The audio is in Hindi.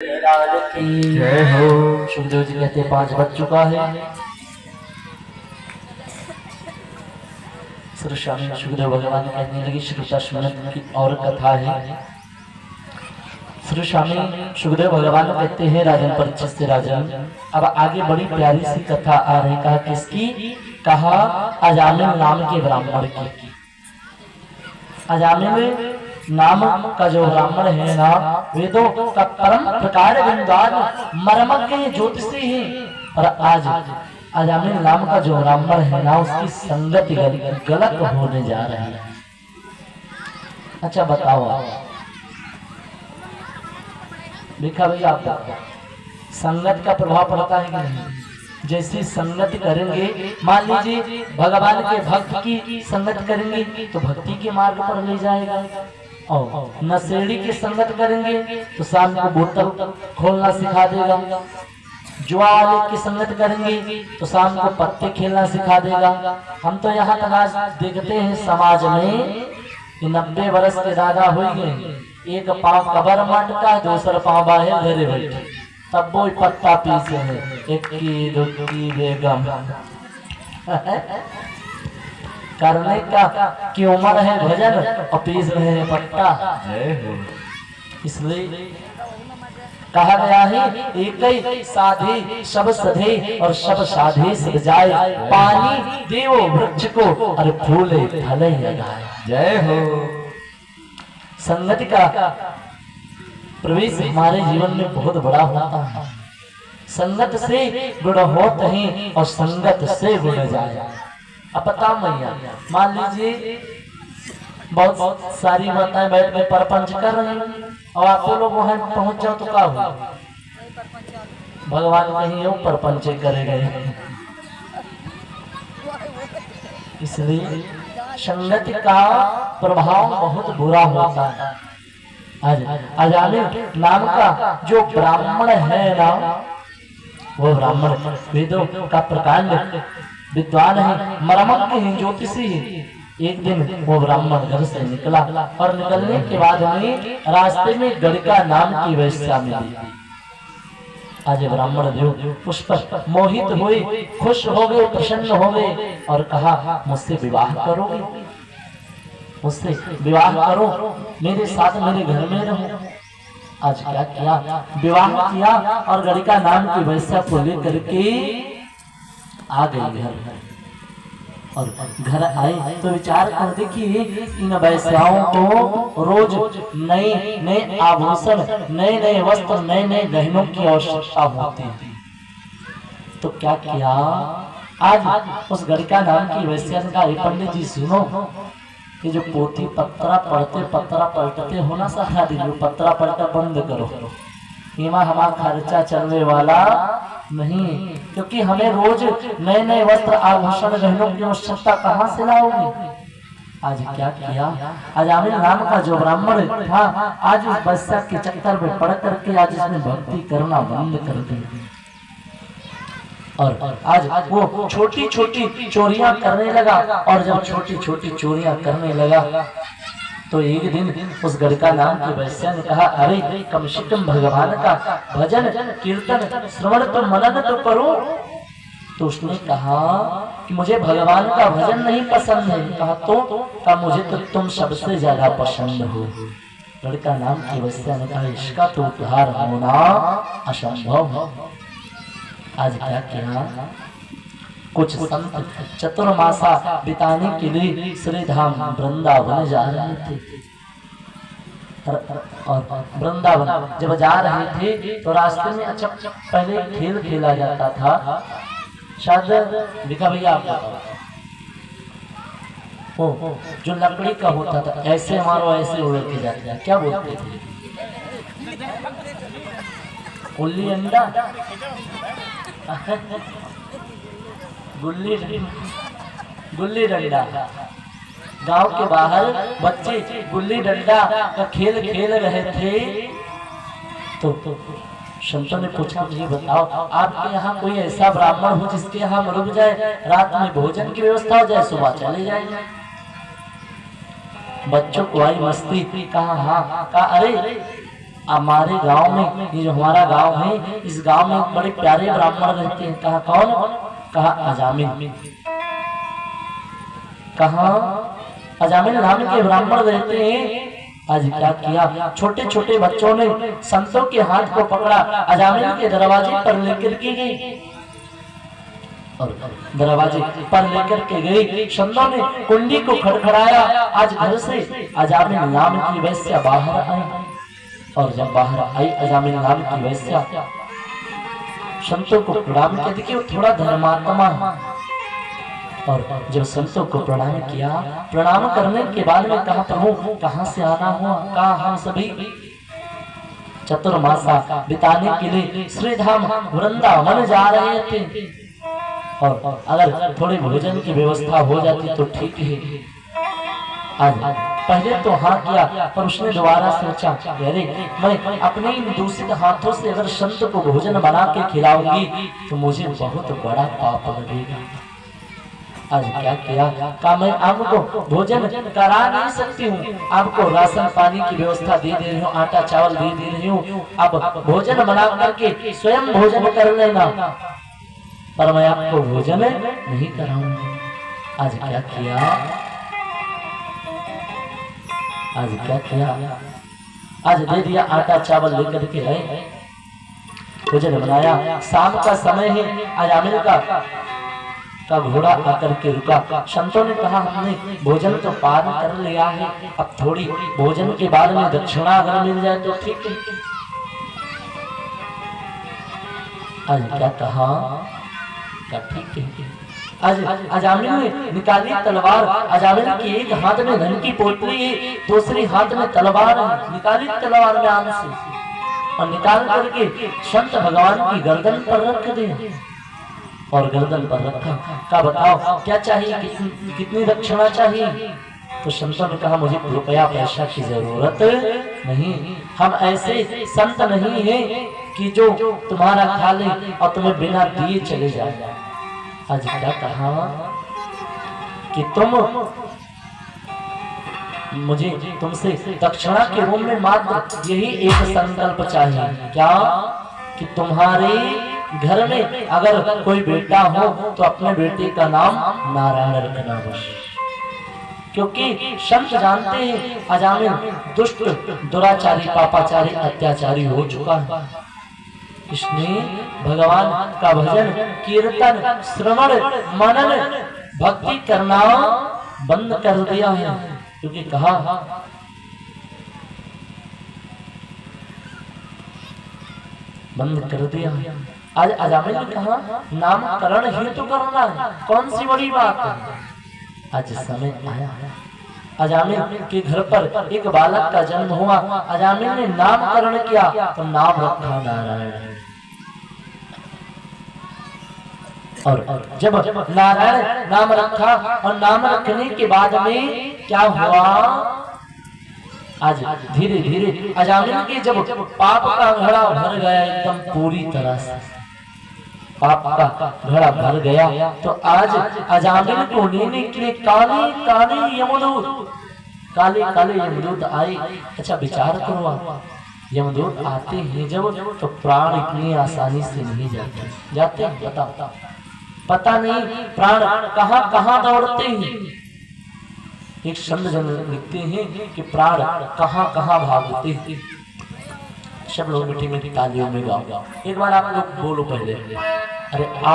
जय हो। सुखदेव जी कहते 5 बज चुका है। श्री स्वामी सुखदेव भगवान कहने लगी श्री 10 मिनट की और कथा है। श्री स्वामी सुखदेव भगवान कहते हैं राजन परीक्षित से राजन अब आगे बड़ी प्यारी सी कथा आ रही। कहा किसकी? कहा अजामिल नाम के ब्राह्मण की। अजामिल नाम का जो ब्राह्मण है ना, वेदों का परम प्रकार विद्वान मर्मज्ञ ज्योतिषी है। और आज अजामिल नाम का जो ब्राह्मण है ना, उसकी संगति गलत होने जा रही है। अच्छा बताओ देखा भैया, आप संगत का प्रभाव पड़ता है कि नहीं? जैसी संगत करेंगे, मान लीजिए भगवान के भक्त की संगत करेंगे तो भक्ति के मार्ग पर ले जाएगा, और नशेड़ी की संगत करेंगे तो शाम को बोतल खोलना सिखा देगा। जुआ वाले की संगत करेंगे तो शाम को पत्ते खेलना सिखा देगा। हम तो यहाँ तक आज देखते हैं समाज में 90 वर्ष के दादा हो गए, एक पाँव कबर मटका, दूसरा पाँव बाहर घरे बैठे, तब वो पत्ता पीसे है। एक की दुखी बेगम करने का की उम्र है भजन और पीस रहे हैं पत्ता। इसलिए कहा गया है एक ही साधे सब सधे और सब साधे सध जाए, पानी देवो वृक्ष को और फूले फले लगाए। जय हो। संगति का प्रवेश हमारे जीवन में बहुत बड़ा होता है। संगत से गुण होते हैं और संगत से गुण जाए। अब पता मैया, मान लीजिए बहुत सारी माताएं बैठ में परपंच कर रही हैं और आप लोग वहां पहुंच जाओ तो क्या हो? भगवान कहीं हो परपंच करे गए। इसलिए संगति का प्रभाव बहुत बुरा होता है। अजामिल नाम का जो ब्राह्मण है ना, वो ब्राह्मण वेदों का प्रकांड विद्वान है, मर्मज्ञ है, ज्योतिषी है। एक दिन वो ब्राह्मण घर से निकला और निकलने के बाद हमें रास्ते में गड़िका नाम की वेश्या मिली। आज ब्राह्मण देव उस पर मोहित हुए, खुश हो गए, प्रसन्न हो गए और कहा मुझसे विवाह करोगे? मुझसे विवाह करो, मेरे साथ मेरे घर में रहो। आज क्या किया? विवाह किया और गड़िका नाम की वेश्या को लेकर के आ गई घर। और घर आए तो विचार कर देखिए, इन वैश्याओं को रोज नए नए आभूषण, नए नए वस्त्र, नए नए गहनों की आवश्यकता होती है। तो क्या किया? आज उस गड़िका नाम की वेश्या ने कहा पंडित जी सुनो, ये जो पोथी पत्रा पलटते हो ना सारा दिन, पत्रा पलटा बंद करो। इमा हमारा खर्चा चलने वाला नहीं, क्योंकि हमें रोज नए नए वस्त्र आभूषण गहनों की आवश्यकता कहाँ से लाओगे? आज क्या किया? अजामिल नाम का जो ब्राह्मण था, आज उस वैश्या के चक्कर में पड़ करके आज इसने भक्ति करना बंद कर दी। और आज वो छोटी छोटी चोरियां करने लगा। और जब छोटी छोटी चोरियां करने लगा तो एक दिन उस गड़िका नाम की वैश्या ने कहा अरे कम से कम भगवान का भजन कीर्तन श्रवण तो मनन तो करो। तो उसने कहा कि मुझे भगवान का भजन नहीं पसंद है। कहा तो मुझे तो तुम सबसे ज्यादा पसंद हो। गड़िका नाम की वैश्या ने कहा इसका तो उद्धार होना असंभव है। आज क्या किया? कुछ संत चतुर्मासा बिताने के लिए श्री धाम वृंदावन जा रहे थे। और वृंदावन जब जा रहे थे तो रास्ते में अच्छा पहले खेल खेला जाता था, शायद दिखा भैया आप बताओ, ओ जो लकड़ी का होता था, ऐसे मारो ऐसे उड़ के जाते हैं, क्या बोलते थे? गुल्ली अंडा गुल्ली डंडा। गांव के बाहर बच्चे गुल्ली डंडा का खेल खेल रहे थे। तो संतों ने पूछा मुझे बताओ आपके यहाँ कोई ऐसा ब्राह्मण हो जिसके यहाँ हम रुक जाए, रात में भोजन की व्यवस्था हो जाए, सुबह चले जाए। बच्चों को आई मस्ती, कहा हाँ, कहा अरे हमारे गांव में, ये जो हमारा गांव है, इस गांव में बड़े प्यारे ब्राह्मण रहते हैं। कहा कौन? कहा अजामिल। कहा अजामिल नाम के ब्राह्मण रहते हैं। आज क्या किया, छोटे छोटे बच्चों ने संतों के हाथ को पकड़ा, अजामिल के दरवाजे पर लेकर के गए और दरवाजे पर लेकर के गए। संतों ने कुंडी को खड़खड़ाया। आज घर से अजामिल नाम की वैश्या बाहर आई और जब बाहर आई अजामिल नाम की वैश्या, संतों को प्रणाम किया। देखिए वो थोड़ा धर्मात्मा, और जब संतों को प्रणाम किया, प्रणाम करने के बाद में कहा प्रभु कहाँ से आना हुआ? कहा हम सभी चतुर्मासा बिताने के लिए श्रीधाम वृंदावन जा रहे थे, और अगर थोड़ी भोजन की व्यवस्था हो जाती तो ठीक है। आज पहले तो हाँ किया, पर उसने दोबारा सोचा, अरे मैं अपने इन दूषित हाथों से अगर संत को भोजन बना के खिलाऊंगी तो मुझे बहुत बड़ा पाप लगेगा। आज क्या किया, कहा मैं आपको भोजन करा नहीं सकती हूँ, आपको राशन पानी की व्यवस्था दे रही हूँ, आटा चावल दे रही हूँ, आप भोजन बना करके स्वयं भोजन कर लेना, पर मैं आपको भोजन नहीं कराऊंगी। आज क्या किया, आज क्या किया, आज दे दिया आटा चावल लेकर के गए, भोजन बनाया। शाम का समय है, अजामिल का घोड़ा आकर के रुका। संतों ने कहा हमने भोजन तो पान कर लिया है, अब थोड़ी भोजन के बाद में दक्षिणा अगर मिल जाए तो ठीक है। आज क्या कहा, ठीक है। आज अजामिल ने निकाली तलवार। अजामिल की एक हाथ में धन की पोटली है, दूसरी हाथ में तलवार है। निकाली तलवार में आन से और निकाल करके संत भगवान की गर्दन पर रख दी और गर्दन पर रखा। का बताओ क्या चाहिए, कितनी दक्षिणा चाहिए? तो संतों ने कहा मुझे रुपया पैसा की जरूरत नहीं, हम ऐसे संत नहीं हैं कि जो तुम्हारा खा ले और तुम्हें बिना दिए चले जाए। आज क्या कहा कि तुम मुझे तुमसे दक्षिणा के रूप में मात्र यही एक संकल्प चाहिए, क्या? कि तुम्हारे घर में अगर कोई बेटा हो तो अपने बेटे का नाम नारायण रखना बस। क्योंकि संत जानते हैं अजामिल दुष्ट दुराचारी पापाचारी अत्याचारी हो चुका है। इसने भगवान का भजन कीर्तन श्रवण मनन भक्ति करना बंद कर दिया है। क्योंकि कहा बंद कर दिया। आज अजामिल ने कहा नामकरण ही तो करना है, कौन सी बड़ी बात है। आज समय आया है, अजामिल के घर पर एक बालक का जन्म हुआ। अजामिल ने नामकरण किया तो नाम रखा नारायण। और जब नारायण नाम रखा और नाम रखने के बाद में क्या हुआ, आज धीरे धीरे अजामिल के जब पाप का घड़ा भर गया, एकदम पूरी तरह से पाप का घड़ा भर गया, तो आज अजामिल को लेने के लिए काले काले यमदूत आए। अच्छा विचार करो आप, यमदूत आते हैं जब तो प्राण इतनी आसानी से नहीं जाते पता नहीं प्राण कहाँ कहाँ दौड़ते हैं। एक संत जन लिखते हैं कि प्राण कहाँ कहाँ भागते हैं। सब लोग मीठी मीठी तालियों में गाओ। एक बार आप लोग बोलो पहले, अरे